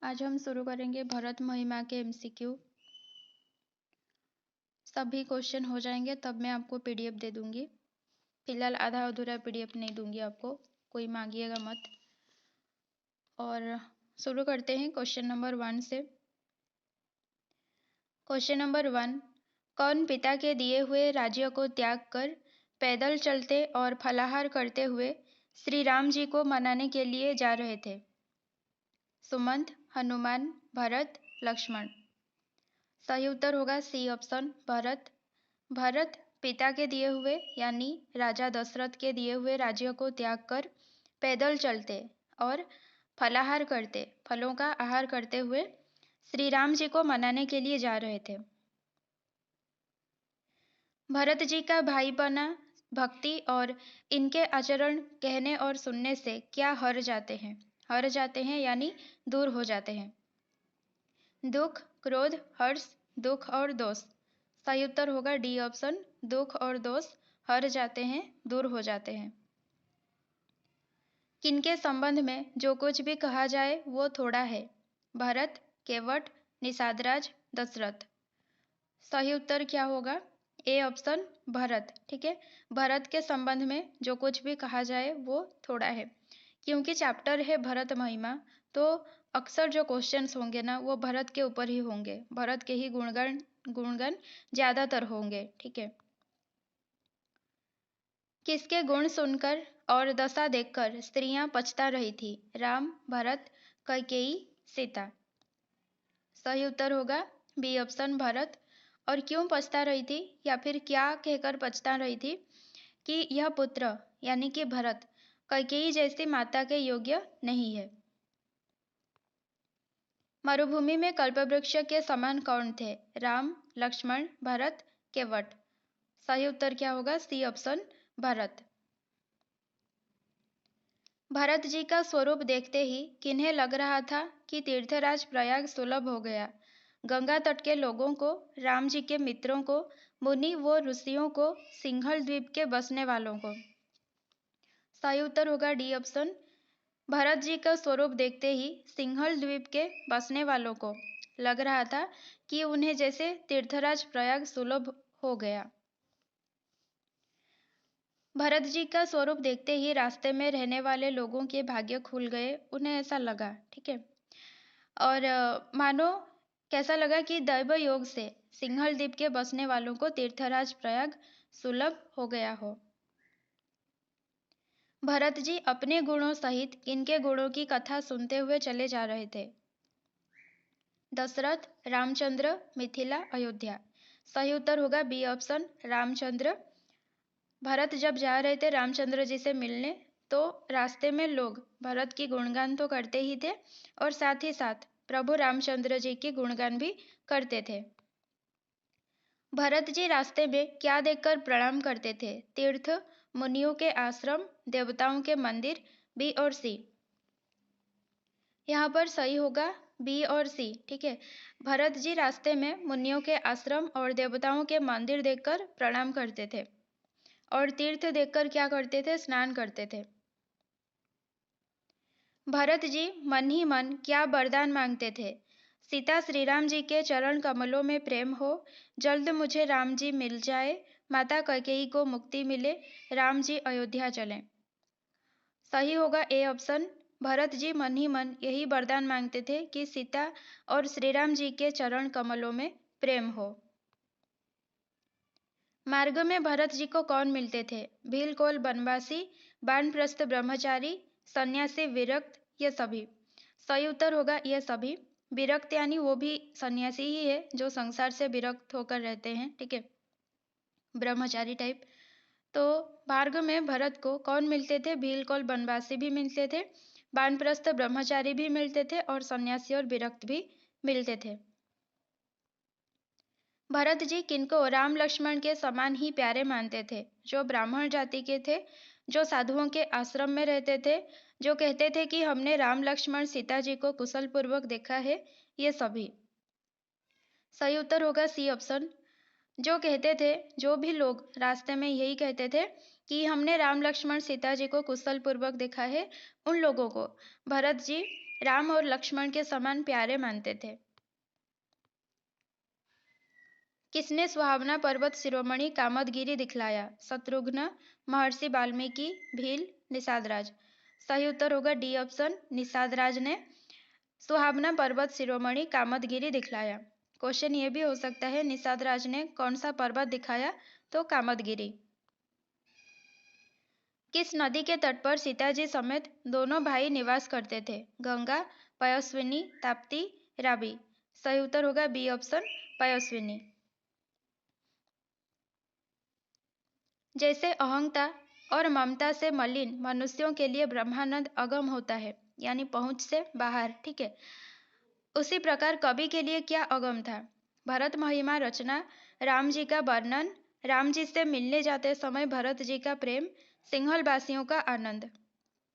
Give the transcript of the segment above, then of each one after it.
आज हम शुरू करेंगे भरत महिमा के एमसीक्यू। सभी क्वेश्चन हो जाएंगे तब मैं आपको पीडीएफ दे दूंगी। फिलहाल आधा अधूरा पीडीएफ नहीं दूंगी आपको, कोई मांगिएगा मत। और शुरू करते हैं क्वेश्चन नंबर 1 से। क्वेश्चन नंबर 1, कौन पिता के दिए हुए राज्य को त्याग कर पैदल चलते और फलाहार करते हुए श्री राम जी को मनाने के लिए जा रहे थे? सुमंत, हनुमान, भरत, लक्ष्मण। सही उत्तर होगा सी ऑप्शन, भरत। भरत पिता के दिए हुए यानी राजा दशरथ के दिए हुए राज्य को त्याग कर पैदल चलते और फलाहार करते, फलों का आहार करते हुए श्री राम जी को मनाने के लिए जा रहे थे। भरत जी का भाईपना, भक्ति और इनके आचरण कहने और सुनने से क्या हर जाते हैं? हर जाते हैं यानी दूर हो जाते हैं। दुख, क्रोध, हर्ष, दुख और दोष। सही उत्तर होगा डी ऑप्शन, दुख और दोष हर जाते हैं, दूर हो जाते हैं। किनके संबंध में जो कुछ भी कहा जाए वो थोड़ा है? भरत, केवट, निषादराज, दशरथ। सही उत्तर क्या होगा? A option, Bharat. ठीक है, भरत के संबंध में जो कुछ भी कहा जाए वो थोड़ा है। क्योंकि चैप्टर है भरत महिमा, तो अक्सर जो क्वेश्चंस होंगे ना वो भरत के ऊपर ही होंगे, भरत के ही गुणगण ज्यादातर होंगे। ठीक है। किसके गुण सुनकर और दशा देखकर स्त्रियां पछता रही थी? राम, भरत, कैकेयी, सीता। सही उत्तर होगा बी ऑप्शन, भरत। और क्यों पछता रही थी या फिर क्या कहकर पछता रही थी? कि यह पुत्र यानी कि भरत कैकेयी जैसी माता के योग्य नहीं है। मरुभूमि में कल्पवृक्ष के समान कौन थे? राम, लक्ष्मण, भरत, केवट। सही उत्तर क्या होगा? C option, Bharat. भरत जी का स्वरूप देखते ही किन्हें लग रहा था कि तीर्थराज प्रयाग सुलभ हो गया? गंगा तट के लोगों को, राम जी के मित्रों को, मुनि व ऋषियों को, सिंहल द्वीप के बसने वालों को। सही उत्तर होगा डी ऑप्शन, भरत जी का स्वरूप देखते ही सिंहल द्वीप के बसने वालों को लग रहा था कि उन्हें जैसे तीर्थराज प्रयाग सुलभ हो गया। भरत जी का स्वरूप देखते ही रास्ते में रहने वाले लोगों के भाग्य खुल गए, उन्हें ऐसा लगा। ठीक है। और मानो कैसा लगा कि दैव योग से सिंहल द्वीप के बसने वालों को तीर्थराज प्रयाग सुलभ हो गया हो। भरत जी अपने गुणों सहित किनके गुणों की कथा सुनते हुए चले जा रहे थे? दशरथ, रामचंद्र, मिथिला, अयोध्या। सही उत्तर होगा बी ऑप्शन, रामचंद्र। भरत जब जा रहे थे रामचंद्र जी से मिलने, तो रास्ते में लोग भरत की गुणगान तो करते ही थे और साथ ही साथ प्रभु रामचंद्र जी की गुणगान भी करते थे। भरत जी रास्ते में क्या देखकर प्रणाम करते थे? तीर्थ, मुनियों के आश्रम, देवताओं के मंदिर, बी और सी। यहाँ पर सही होगा बी और सी। ठीक है, भरत जी रास्ते में मुनियों के आश्रम और देवताओं के मंदिर देखकर प्रणाम करते थे और तीर्थ देखकर क्या करते थे? स्नान करते थे। भरत जी मन ही मन क्या वरदान मांगते थे? सीता श्री राम जी के चरण कमलों में प्रेम हो, जल्द मुझे राम जी मिल जाए, माता कैकेयी को मुक्ति मिले, राम जी अयोध्या चलें। सही होगा ए ऑप्शन, भरत जी मन ही मन यही वरदान मांगते थे कि सीता और श्री राम जी के चरण कमलों में प्रेम हो। मार्ग में भरत जी को कौन मिलते थे? भीलकोल बनवासी, वानप्रस्थ ब्रह्मचारी, सन्यासी, विरक्त, ये सभी। सही उत्तर होगा ये सभी। विरक्त यानी वो भी सन्यासी ही है जो संसार से विरक्त होकर रहते हैं। ठीक है, ब्रह्मचारी टाइप। तो मार्ग में भरत को कौन मिलते थे? भीलकोल बनवासी भी मिलते थे, वानप्रस्थ ब्रह्मचारी भी मिलते थे और सन्यासी और विरक्त भी मिलते थे। भरत जी किनको राम लक्ष्मण के समान ही प्यारे मानते थे? जो ब्राह्मण जाति के थे, जो साधुओं के आश्रम में रहते थे, जो कहते थे कि हमने राम लक्ष्मण सीता जी को कुशल पूर्वक देखा है, ये सभी। सही उत्तर होगा सी ऑप्शन, जो कहते थे, जो भी लोग रास्ते में यही कहते थे कि हमने राम लक्ष्मण सीता जी को कुशल पूर्वक देखा है, उन लोगों को भरत जी राम और लक्ष्मण के समान प्यारे मानते थे। किसने सुहावना पर्वत शिरोमणि कामदगिरि दिखलाया? शत्रुघ्न, महर्षि वाल्मीकि, भील, निषादराज। सही उत्तर होगा डी ऑप्शन, निषादराज ने सुहावना पर्वत शिरोमणि कामदगिरि दिखलाया। क्वेश्चन ये भी हो सकता है निषादराज ने कौन सा पर्वत दिखाया? तो कामदगिरि। किस नदी के तट पर सीताजी समेत दोनों भाई निवास करते थे? गंगा, पयस्विनी, ताप्ती, रावी। सही उत्तर होगा बी ऑप्शन, पयस्विनी। जैसे अहंता और ममता से मलिन मनुष्यों के लिए ब्रह्मानंद अगम होता है, यानी पहुंच से बाहर, ठीक है, उसी प्रकार कवि के लिए क्या अगम था? भरत महिमा रचना, राम जी का वर्णन, राम जी से मिलने जाते समय भरत जी का प्रेम, सिंहल वासियों का आनंद।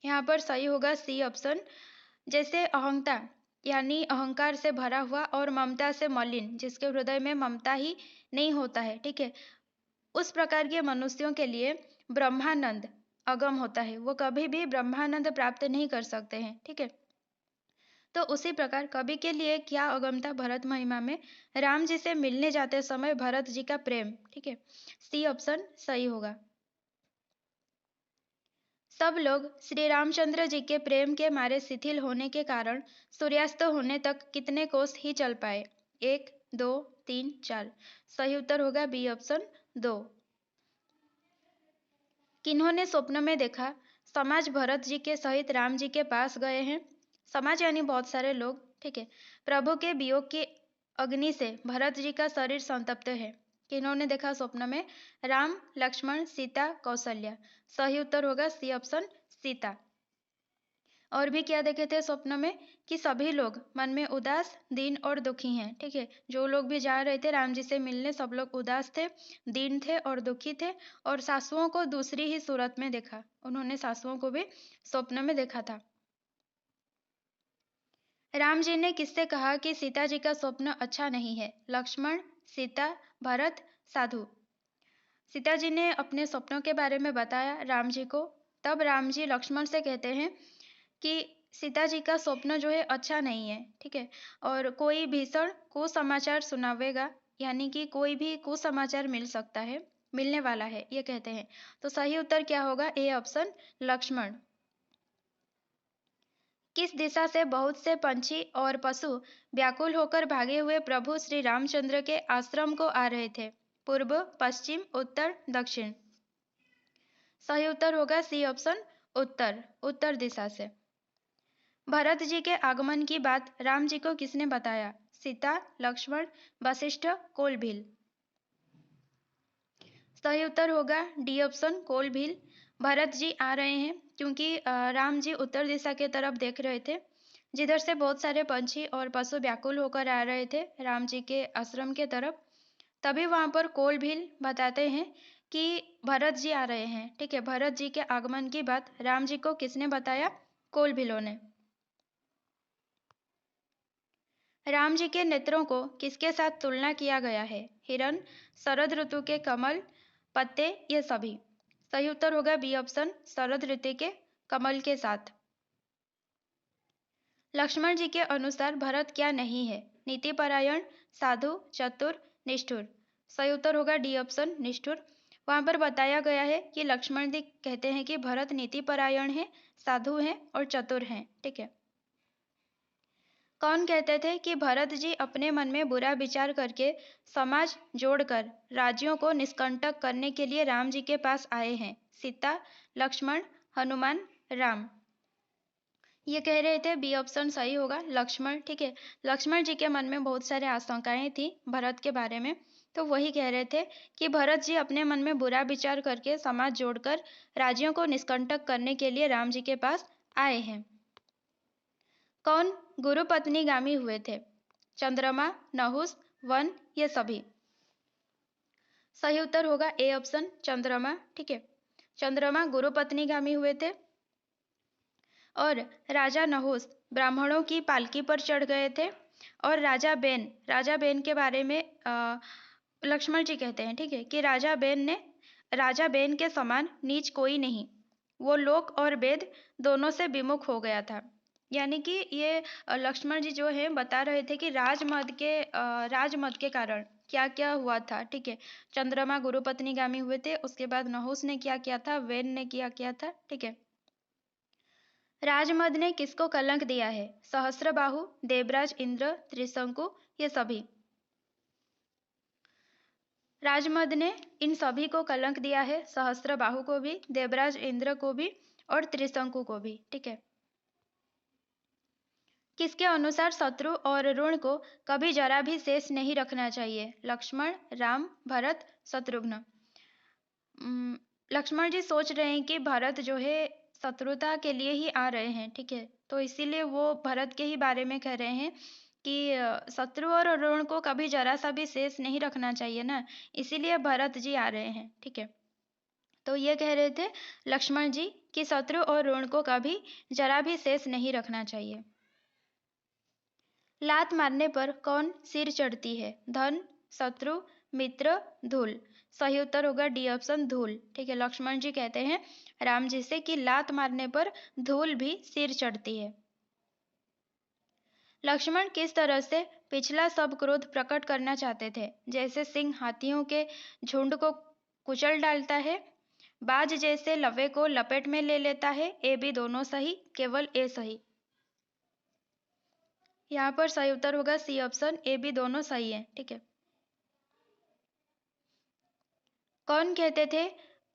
यहाँ पर सही होगा सी ऑप्शन। जैसे अहंता यानी अहंकार से भरा हुआ, और ममता से मलिन जिसके हृदय में ममता ही नहीं होता है, ठीक है, उस प्रकार के मनुष्यों के लिए ब्रह्मानंद अगम होता है, वो कभी भी ब्रह्मानंद प्राप्त नहीं कर सकते हैं, ठीक है। तो उसी प्रकार कवि के लिए क्या अगम था? भरत महिमा में राम जी से मिलने जाते समय भरत जी का प्रेम, ठीक है, सी ऑप्शन सही होगा। सब लोग श्री रामचंद्र जी के प्रेम के मारे शिथिल होने के कारण सूर्यास्त होने तक कितने कोस ही चल पाए? 1, 2, 3, 4। सही उत्तर होगा बी ऑप्शन, 2। किन्होंने स्वप्न में देखा समाज भरत जी के सहित राम जी के पास गए हैं? समाज यानी बहुत सारे लोग, ठीक है। प्रभु के वियोग की अग्नि से भरत जी का शरीर संतप्त है। किन्होंने देखा स्वप्न में? राम, लक्ष्मण, सीता, कौशल्या। सही उत्तर होगा सी ऑप्शन, सीता। और भी क्या देखे थे स्वप्न में? कि सभी लोग मन में उदास, दीन और दुखी हैं, ठीक है। जो लोग भी जा रहे थे राम जी से मिलने, सब लोग उदास थे, दीन थे और दुखी थे, और सासुओं को दूसरी ही सूरत में देखा। उन्होंने सासुओं को भी स्वप्न में देखा था। राम जी ने किससे कहा कि सीता जी का स्वप्न अच्छा नहीं है? लक्ष्मण, सीता, भरत, साधु। सीता जी ने अपने स्वप्नों के बारे में बताया राम जी को। तब राम जी लक्ष्मण से कहते हैं कि सीता जी का स्वप्न जो है अच्छा नहीं है, ठीक है, और कोई भीषण कुसमाचार सुनावेगा, यानी कि कोई भी कुसमाचार मिल सकता है, मिलने वाला है, ये कहते हैं। तो सही उत्तर क्या होगा? A option, Lakshman. किस दिशा से बहुत से पंछी और पशु व्याकुल होकर भागे हुए प्रभु श्री रामचंद्र के आश्रम को आ रहे थे? पूर्व, पश्चिम, उत्तर, दक्षिण। सही उत्तर होगा सी ऑप्शन, उत्तर, उत्तर दिशा से। भरत जी के आगमन की बात राम जी को किसने बताया? सीता, लक्ष्मण, वशिष्ठ, कोल भील। सही उत्तर होगा डी ऑप्शन, कोल भील। भरत जी आ रहे हैं क्योंकि राम जी उत्तर दिशा के तरफ देख रहे थे, जिधर से बहुत सारे पंछी और पशु व्याकुल होकर आ रहे थे राम जी के आश्रम के तरफ। तभी वहां पर कोल भील बताते हैं कि भरत जी आ रहे हैं, ठीक है। भरत जी के आगमन की बात राम जी को किसने बताया? कोल भीलों ने। राम जी के नेत्रों को किसके साथ तुलना किया गया है? हिरण, शरद ऋतु के कमल, पत्ते, ये सभी। सही उत्तर होगा बी ऑप्शन, शरद ऋतु के कमल के साथ। लक्ष्मण जी के अनुसार भरत क्या नहीं है? नीतिपरायण, साधु, चतुर, निष्ठुर। सही उत्तर होगा डी ऑप्शन, निष्ठुर। वहां पर बताया गया है कि लक्ष्मण जी कहते हैं कि भरत नीतिपरायण है, साधु हैं और चतुर हैं, ठीक है। कौन कहते थे कि भरत जी अपने मन में बुरा विचार करके समाज जोड़कर राज्यों को निष्कंटक करने के लिए राम जी के पास आए हैं? सीता, लक्ष्मण, हनुमान, राम। ये कह रहे थे बी ऑप्शन सही होगा, लक्ष्मण, ठीक है। लक्ष्मण जी के मन में बहुत सारे आशंकाएं थी भरत के बारे में, तो वही कह रहे थे कि भरत जी अपने मन में बुरा विचार करके समाज जोड़कर राज्यों को निष्कंटक करने के लिए राम जी के पास आए हैं। कौन गुरु पत्नीगामी हुए थे? चंद्रमा, नहुस, वन, ये सभी। सही उत्तर होगा ए ऑप्शन, चंद्रमा, ठीक है। चंद्रमा गुरु पत्नीगामी हुए थे, और राजा नहुस ब्राह्मणों की पालकी पर चढ़ गए थे, और राजा बेन के बारे में लक्ष्मण जी कहते हैं, ठीक है, कि राजा बेन के समान नीच कोई नहीं, वो लोक और वेद दोनों से विमुख हो गया था। यानी कि ये लक्ष्मण जी जो है बता रहे थे कि राजमद के कारण क्या क्या हुआ था। ठीक है, चंद्रमा गुरुपत्नीगामी हुए थे, उसके बाद नहुस ने क्या किया था, वेन ने क्या किया था। ठीक है, राजमद ने किसको कलंक दिया है? सहस्त्रबाहु, देवराज इंद्र, त्रिशंकु, ये सभी। राजमद ने इन सभी को कलंक दिया है, सहस्त्रबाहु को भी, देवराज इंद्र को भी और त्रिशंकु को भी। ठीक है, किसके अनुसार शत्रु और ऋण को कभी जरा भी शेष नहीं रखना चाहिए? लक्ष्मण, राम, भरत, शत्रुघ्न। लक्ष्मण जी सोच रहे हैं कि भरत जो है शत्रुता के लिए ही आ रहे हैं। ठीक है, तो इसीलिए वो भरत के ही बारे में कह रहे हैं कि शत्रु और ऋण को कभी जरा सा भी शेष नहीं रखना चाहिए ना, इसीलिए भरत जी आ रहे हैं। ठीक है, तो ये कह रहे थे लक्ष्मण जी कि शत्रु और ऋण को कभी जरा भी शेष नहीं रखना चाहिए। लात मारने पर कौन सिर चढ़ती है? धन, शत्रु, मित्र, धूल। सही उत्तर होगा डी ऑप्शन, धूल। ठीक है, लक्ष्मण जी कहते हैं राम जी से कि लात मारने पर धूल भी सिर चढ़ती है। लक्ष्मण किस तरह से पिछला सब क्रोध प्रकट करना चाहते थे? जैसे सिंह हाथियों के झुंड को कुचल डालता है, बाज जैसे लवे को लपेट में ले लेता है। ए बी दोनों सही, केवल ए सही। यहाँ पर सही उत्तर होगा सी ऑप्शन, ए बी दोनों सही है। ठीक है, कौन कहते थे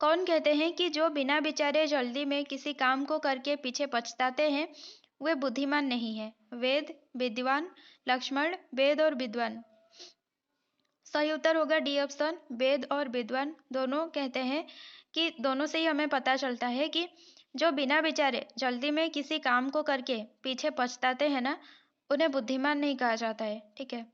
कौन कहते हैं कि जो बिना विचारे जल्दी में किसी काम को करके पीछे पछताते हैं वे बुद्धिमान नहीं है? वेद, विद्वान, लक्ष्मण, वेद और विद्वान। सही उत्तर होगा डी ऑप्शन, वेद और विद्वान दोनों कहते हैं कि दोनों से ही हमें पता चलता है कि जो बिना विचारे जल्दी में किसी काम को करके पीछे पछताते हैं ना, उन्हें बुद्धिमान नहीं कहा जाता है। ठीक है,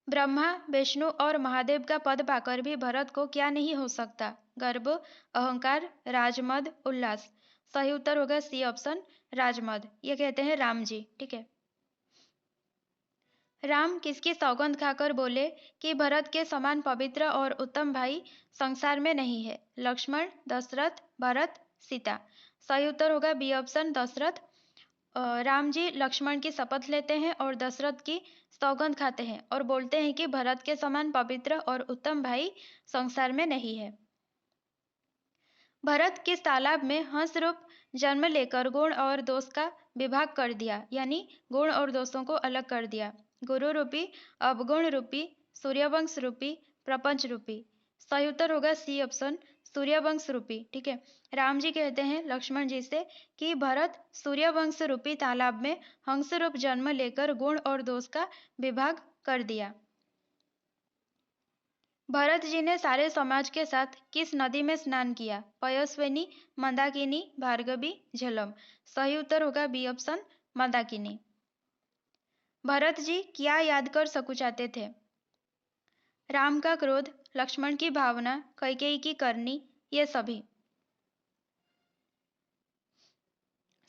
ब्रह्मा, विष्णु और महादेव का पद पाकर भी भरत को क्या नहीं हो सकता? गर्व, अहंकार, राजमद, उल्लास। सही उत्तर होगा सी ऑप्शन, राजमद। ये कहते हैं राम जी। ठीक है, राम किसकी सौगंध खाकर बोले कि भरत के समान पवित्र और उत्तम भाई संसार में नहीं है? लक्ष्मण, दशरथ, भरत, सीता। सही उत्तर होगा बी ऑप्शन, दशरथ। राम जी लक्ष्मण की शपथ लेते हैं और दशरथ की सौगंध खाते हैं और बोलते हैं कि भरत के समान पवित्र और उत्तम भाई संसार में नहीं है। भरत किस तालाब में हंस रूप जन्म लेकर गुण और दोष का विभाग कर दिया, यानी गुण और दोषों को अलग कर दिया? गुरु रूपी, अवगुण रूपी, सूर्यवंश रूपी, प्रपंच रूपी। सही उत्तर होगा सी ऑप्शन, सूर्यवंश रूपी। ठीक है, राम जी कहते हैं लक्ष्मण जी से कि भरत सूर्यवंश रूपी तालाब में हंस रूप जन्म लेकर गुण और दोष का विभाग कर दिया। भरत जी ने सारे समाज के साथ किस नदी में स्नान किया? पयस्विनी, मंदाकिनी, भार्गवी, झेलम। सही उत्तर होगा बी ऑप्शन, मंदाकिनी। भरत जी क्या याद कर सकुचाते थे? राम का क्रोध, लक्ष्मण की भावना, कैकेयी की करनी, ये सभी।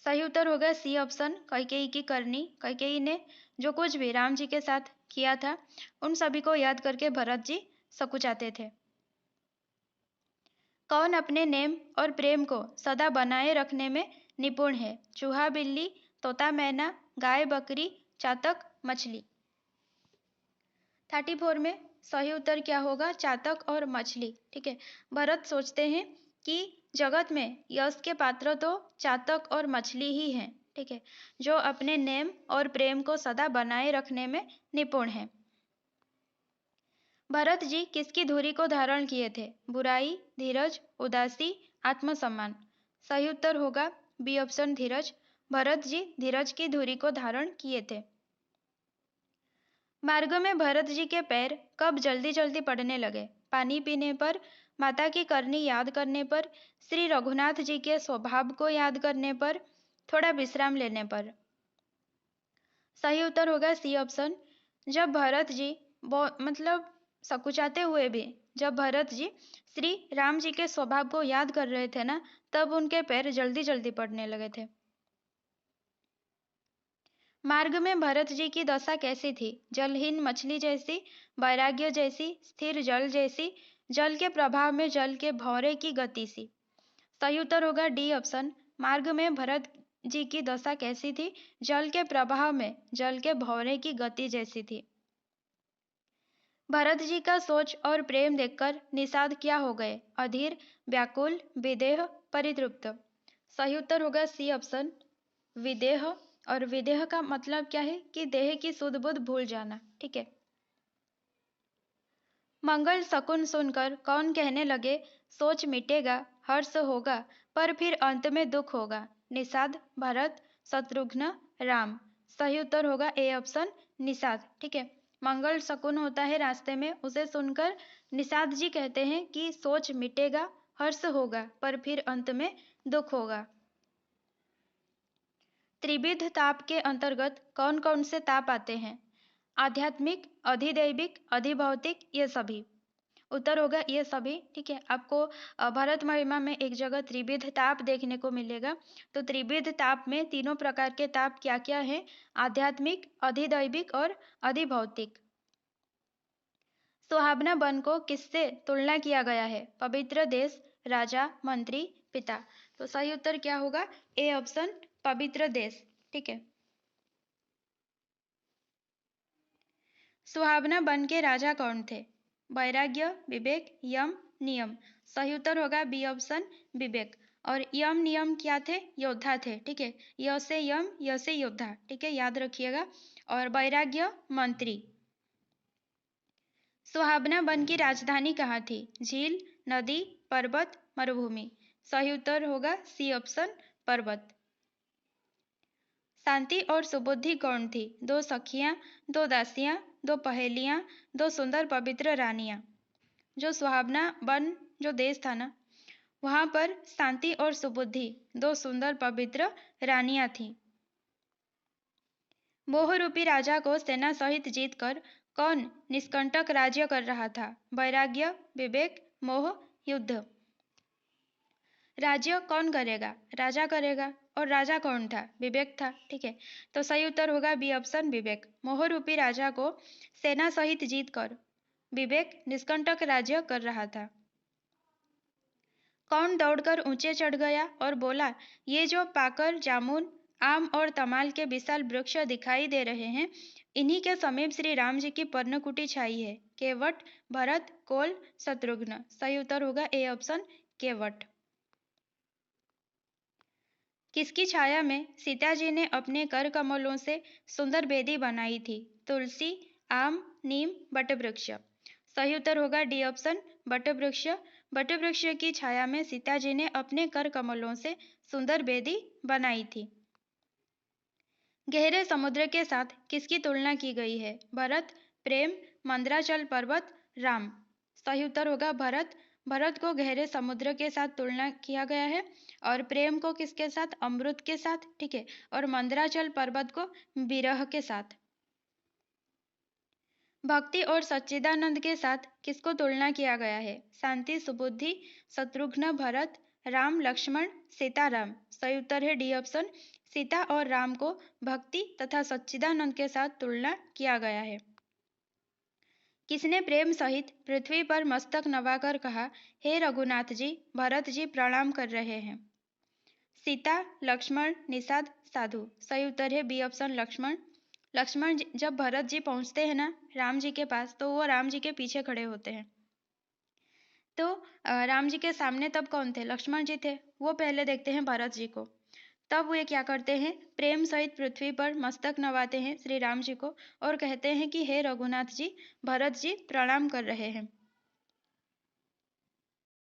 सही उत्तर होगा सी ऑप्शन, कैकेयी की करनी। कैकेयी ने जो कुछ भी राम जी के साथ किया था उन सभी को याद करके भरत जी सकुचाते थे। कौन अपने नेम और प्रेम को सदा बनाए रखने में निपुण है? चूहा बिल्ली, तोता मैना, गाय बकरी, चातक मछली। 34 में सही उत्तर क्या होगा? चातक और मछली। ठीक है, भरत सोचते हैं कि जगत में यश के पात्र तो चातक और मछली ही हैं। ठीक है, जो अपने नेम और प्रेम को सदा बनाए रखने में निपुण है। भरत जी किसकी धुरी को धारण किए थे? बुराई, धीरज, उदासी, आत्मसम्मान। सही उत्तर होगा बी ऑप्शन, धीरज। भरत जी धीरज की धुरी को धारण किए थे। मार्ग में भरत जी के पैर कब जल्दी जल्दी पड़ने लगे? पानी पीने पर, माता की करनी याद करने पर, श्री रघुनाथ जी के स्वभाव को याद करने पर, थोड़ा विश्राम लेने पर। सही उत्तर होगा सी ऑप्शन, जब भरत जी मतलब सकुचाते हुए भी जब भरत जी श्री राम जी के स्वभाव को याद कर रहे थे ना, तब उनके पैर जल्दी जल्दी पड़ने लगे थे। मार्ग में भरत जी की दशा कैसी थी? जलहीन मछली जैसी, वैराग्य जैसी, स्थिर जल जैसी, जल के प्रभाव में जल के भौरे की गति सी। सही उत्तर होगा डी ऑप्शन, मार्ग में भरत जी की दशा कैसी थी? जल के प्रवाह में जल के भंवरे की गति जैसी थी। भरत जी का सोच और प्रेम देखकर निषाद क्या हो गए? अधीर, व्याकुल, विदेह, परितृप्त। सही उत्तर होगा सी ऑप्शन, विदेह। और विदेह का मतलब क्या है कि देह की सुध बुध भूल जाना। ठीक है। मंगल शकुन सुनकर कौन कहने लगे, सोच मिटेगा, हर्ष होगा, पर फिर अंत में दुख होगा? निषाद, भरत, शत्रुघ्न, राम। सही उत्तर होगा ए ऑप्शन, निषाद। ठीक है। मंगल शकुन होता है रास्ते में, उसे सुनकर निषाद जी कहते हैं कि सोच मिटेगा, हर्ष होगा, पर फिर अंत में दुख होगा। त्रिविध ताप के अंतर्गत कौन कौन से ताप आते हैं? आध्यात्मिक, अधिदैविक, अधिभौतिक, ये सभी। उत्तर होगा ये सभी। ठीक है। आपको भरत महिमा में एक जगह त्रिविध ताप देखने को मिलेगा। तो त्रिविध ताप में तीनों प्रकार के ताप क्या क्या है? आध्यात्मिक, अधिदैविक और अधिभौतिक। सुहावना वन को किससे तुलना किया गया है? पवित्र देश, राजा, मंत्री, पिता। तो सही उत्तर क्या होगा? ए ऑप्शन, पवित्र देश। ठीक है। सुहावना वन के राजा कौन थे? वैराग्य, विवेक, यम, नियम। सही उत्तर होगा बी ऑप्शन, विवेक। और यम नियम क्या थे? योद्धा थे। ठीक है। य से यम, य से योद्धा। ठीक है, याद रखिएगा। और वैराग्य, मंत्री। सुहावना वन की राजधानी कहाँ थी? झील, नदी, पर्वत, मरुभूमि। सही उत्तर होगा सी ऑप्शन, पर्वत। शांति और सुबुद्धि कौन थी? दो सखियां, दो दासियां, दो पहेलियां, दो सुंदर पवित्र रानियां। जो सुहावना वन जो देश था ना, वहां पर शांति और सुबुद्धि दो सुंदर पवित्र रानियां थीं। मोह रूपी राजा को सेना सहित जीतकर कौन निष्कंटक राज्य कर रहा था? वैराग्य, विवेक, मोह, युद्ध। राज्य कौन करेगा? राजा करेगा। और राजा कौन था? विवेक था। ठीक है। तो सही उत्तर होगा बी ऑप्शन, विवेक। मोह रूपी राजा को सेना सहित जीतकर विवेक निष्कंटक राज्य कर रहा था। कौन दौड़कर ऊंचे चढ़ गया और बोला, ये जो पाकर जामुन, आम और तमाल के विशाल वृक्ष दिखाई दे रहे हैं, इन्हीं के समीप श्री राम जी की पर्णकुटी छाई है। केवट, भरत, कोल, शत्रुघ्न। सही उत्तर होगा ए ऑप्शन, केवट। किसकी छाया में सीता जी ने अपने कर कमलों से सुंदर बेदी बनाई थी? तुलसी, आम, नीम, वटवृक्ष। सही उत्तर होगा डी ऑप्शन, वटवृक्ष। वटवृक्ष की छाया में सीता जी ने अपने कर कमलों से सुंदर बेदी बनाई थी। गहरे समुद्र के साथ किसकी तुलना की गई है? भरत, प्रेम, मंदराचल पर्वत, राम। सही उत्तर होगा भरत। भरत को गहरे समुद्र के साथ तुलना किया गया है। और प्रेम को किसके साथ? अमृत के साथ। ठीक है। और मंदराचल पर्वत को विरह के साथ। भक्ति और सच्चिदानंद के साथ किसको तुलना किया गया है? शांति, सुबुद्धि, शत्रुघ्न, भरत, राम, लक्ष्मण, सीताराम। सही उत्तर है डी ऑप्शन, सीता और राम को भक्ति तथा सच्चिदानंद के साथ तुलना किया गया है। किसने प्रेम सहित पृथ्वी पर मस्तक नवाकर कहा, हे रघुनाथ जी, भरत जी प्रणाम कर रहे हैं? सीता, लक्ष्मण, निषाद, साधु। सही उत्तर है बी ऑप्शन, लक्ष्मण। लक्ष्मण जब भरत जी पहुंचते हैं ना राम जी के पास, तो वो राम जी के पीछे खड़े होते हैं। तो राम जी के सामने तब कौन थे? लक्ष्मण जी थे। वो पहले देखते हैं भरत जी को। तब वे क्या करते हैं? प्रेम सहित पृथ्वी पर मस्तक नवाते हैं श्री राम जी को और कहते हैं कि हे रघुनाथ जी, भरत जी प्रणाम कर रहे हैं।